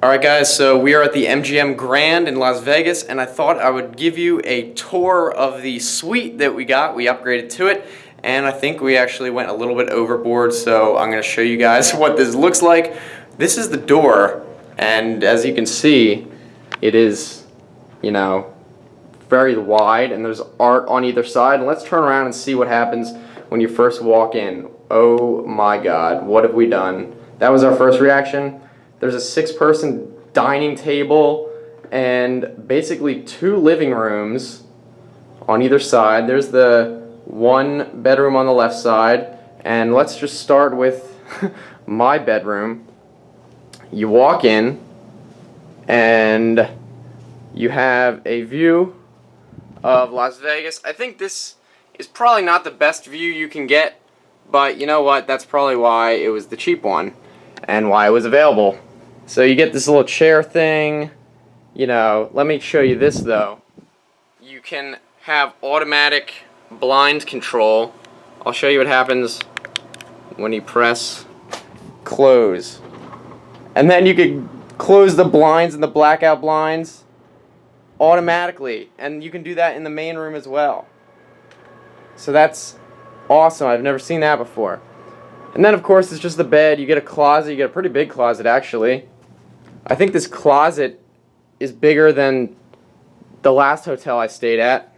Alright guys, so we are at the MGM Grand in Las Vegas, and I thought I would give you a tour of the suite that we got. We upgraded to it, and I think we actually went a little bit overboard, so I'm going to show you guys what this looks like. This is the door, and as you can see, it is, very wide, and there's art on either side. And let's turn around and see what happens when you first walk in. Oh my god, what have we done? That was our first reaction. There's a 6-person dining table and basically 2 living rooms on either side. There's the 1 bedroom on the left side, and let's just start with my bedroom. You walk in and you have a view of Las Vegas. I think this is probably not the best view you can get, but you know what? That's probably why it was the cheap one and why it was available. So you get this little chair thing, let me show you this though. You can have automatic blind control. I'll show you what happens when you press close. And then you can close the blinds and the blackout blinds automatically, and you can do that in the main room as well. So that's awesome. I've never seen that before. And then of course it's just the bed. You get a closet. You get a pretty big closet actually. I think this closet is bigger than the last hotel I stayed at.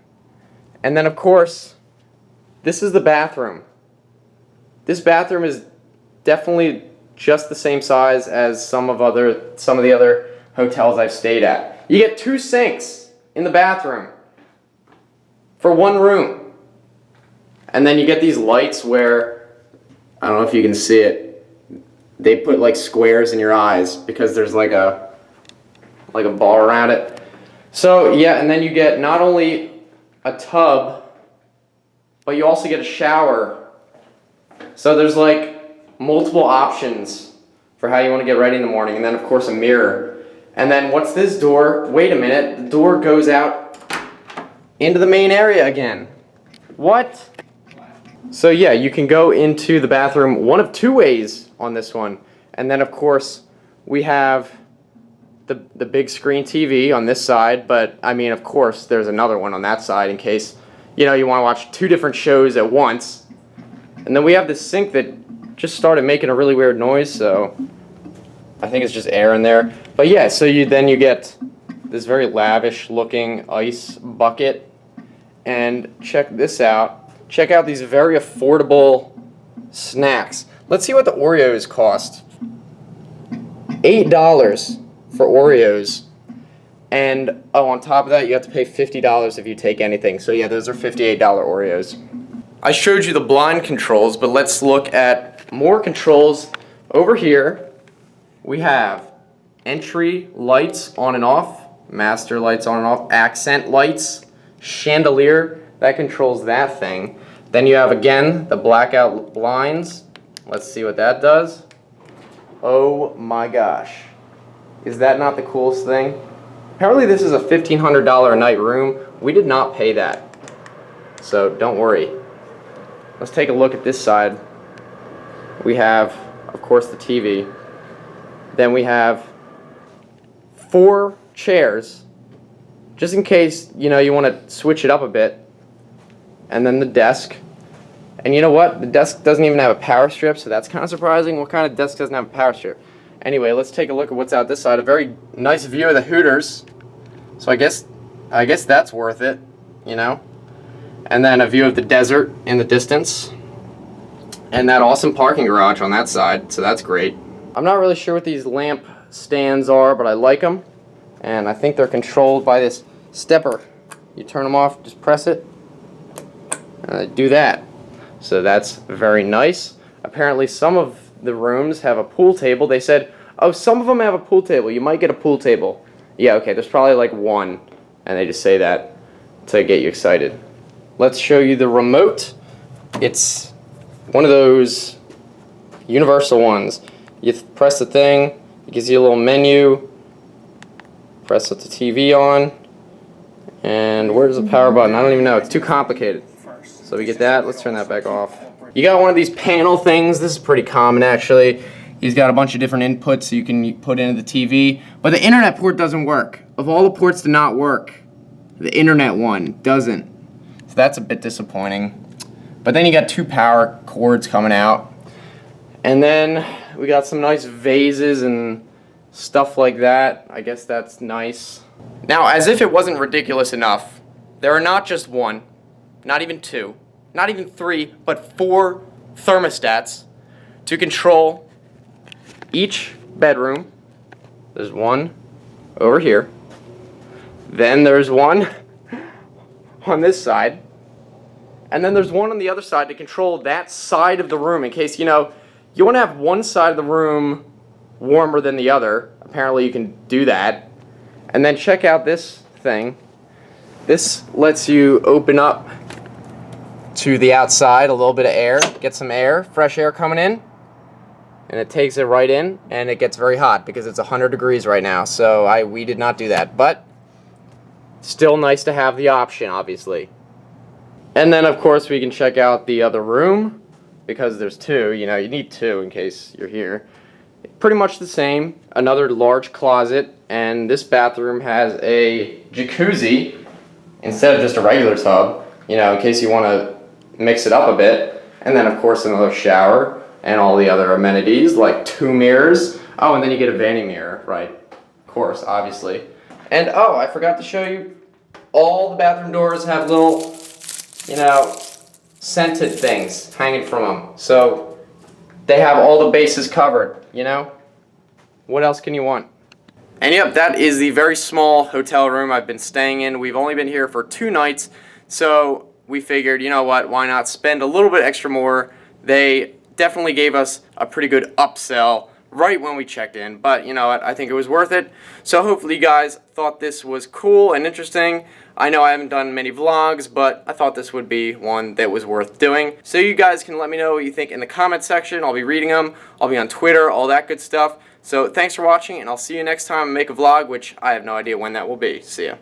And then of course, this is the bathroom. This bathroom is definitely just the same size as some of the other hotels I've stayed at. You get 2 sinks in the bathroom for 1 room. And then you get these lights where, I don't know if you can see it, they put like squares in your eyes because there's like a bar around it. So yeah, and then you get not only a tub, but you also get a shower. So there's like multiple options for how you want to get ready in the morning, and then of course a mirror. And then what's this door? Wait a minute, the door goes out into the main area again. What? So yeah, you can go into the bathroom one of 2 ways on this one. And then of course we have the big screen TV on this side, but I mean of course there's another one on that side in case you want to watch 2 different shows at once. And then we have this sink that just started making a really weird noise, so I think it's just air in there. But yeah, so you get this very lavish looking ice bucket, and check this out. Check out these very affordable snacks. Let's see what the Oreos cost. $8 for Oreos. And on top of that, you have to pay $50 if you take anything. So yeah, those are $58 Oreos. I showed you the blind controls, but let's look at more controls. Over here, we have entry lights on and off, master lights on and off, accent lights, chandelier, that controls that thing. Then you have, again, the blackout blinds. Let's see what that does. Oh my gosh. Is that not the coolest thing? Apparently this is a $1,500 a night room. We did not pay that. So don't worry. Let's take a look at this side. We have, of course, the TV. Then we have 4 chairs, just in case, you want to switch it up a bit. And then the desk. And you know what? The desk doesn't even have a power strip, so that's kind of surprising. What kind of desk doesn't have a power strip? Anyway, let's take a look at what's out this side. A very nice view of the Hooters. So I guess that's worth it, And then a view of the desert in the distance. And that awesome parking garage on that side, so that's great. I'm not really sure what these lamp stands are, but I like them. And I think they're controlled by this stepper. You turn them off, just press it. Do that. So that's very nice. Apparently some of the rooms have a pool table. They said, oh, some of them have a pool table. You might get a pool table. Yeah, okay, there's probably like 1. And they just say that to get you excited. Let's show you the remote. It's one of those universal ones. You press the thing, it gives you a little menu. Press the TV on. And where's the power button? I don't even know. It's too complicated. So we get that. Let's turn that back off. You got one of these panel things. This is pretty common actually. He's got a bunch of different inputs you can put into the TV, but the internet port doesn't work. Of all the ports to not work, the internet one doesn't. So that's a bit disappointing. But then you got 2 power cords coming out. And then we got some nice vases and stuff like that. I guess that's nice. Now, as if it wasn't ridiculous enough, there are not just 1, not even 2, not even 3, but 4 thermostats to control each bedroom. There's one over here. Then there's one on this side. And then there's one on the other side to control that side of the room in case, you know, you want to have one side of the room warmer than the other. Apparently you can do that. And then check out this thing. This lets you open up to the outside, a little bit of air, get some air, fresh air coming in. And it takes it right in, and it gets very hot because it's 100 degrees right now. So we did not do that, but still nice to have the option, obviously. And then, of course, we can check out the other room because there's 2. You know, you need 2 in case you're here. Pretty much the same. Another large closet, and this bathroom has a jacuzzi instead of just a regular tub. You know, in case you want to mix it up a bit. And then, of course, another shower and all the other amenities like 2 mirrors. Oh, and then you get a vanity mirror, right? Of course, obviously. And oh, I forgot to show you. All the bathroom doors have little, you know, scented things hanging from them. So they have all the bases covered, you know? What else can you want? And yep, that is the very small hotel room I've been staying in. We've only been here for 2 nights, so we figured, you know what, why not spend a little bit extra more? They definitely gave us a pretty good upsell right when we checked in, but you know what, I think it was worth it. So hopefully you guys thought this was cool and interesting. I know I haven't done many vlogs, but I thought this would be one that was worth doing. So you guys can let me know what you think in the comment section. I'll be reading them. I'll be on Twitter, all that good stuff. So thanks for watching, and I'll see you next time I make a vlog, which I have no idea when that will be. See ya.